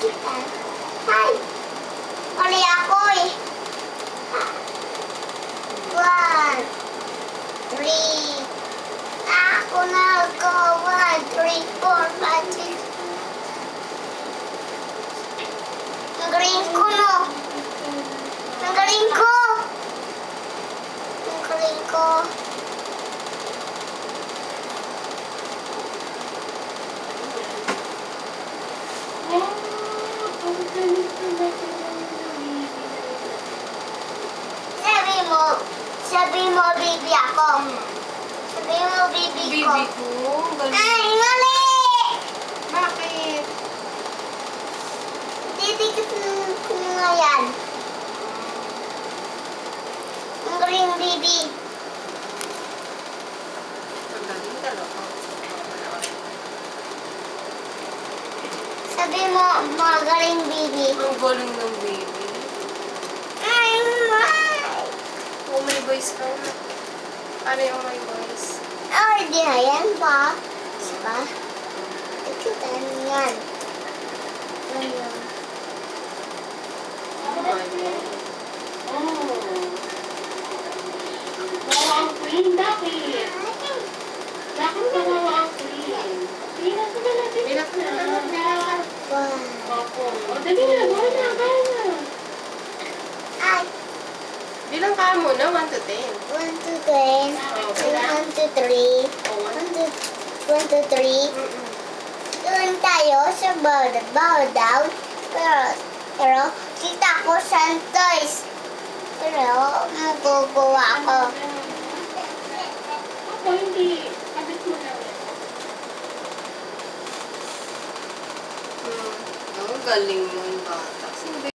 Hi! Mali ako eh. 1, 3. Ako na ako. 1, 3, 4, 5, 6. Ang galing ko, no? Ang galing ko! Ang galing ko. Sabi mo, baby ako. Sabi mo, baby ko. Baby ko? Galing. Ay, mali! Bakit? Didikit ko nga yan. Ang galing, baby. Ang galing talaga. Sabi mo, magaling, baby. Ang galing ng baby. Ay, my. Oh, may voice ka na. Ano yung may voice? Ay, di na yan pa. Diba? Ikita yan. Ayan. Bawa ang queen, bakit? Bakit bawa ang queen? Bilang ko na natin. Bilang ko na natin. One. Opo. O, dali na, bawa na, bawa na. Ay, Bilang ka muna, 1 to 10. 1, 2, 10. 1, 2, 3. Oh, 1, 2, 3. Doon tayo sa bow down. Pero kita ko Santos. Pero magagawa ko. Ako, hindi. Kabit mo na ulit. Ang galing mo yung bata.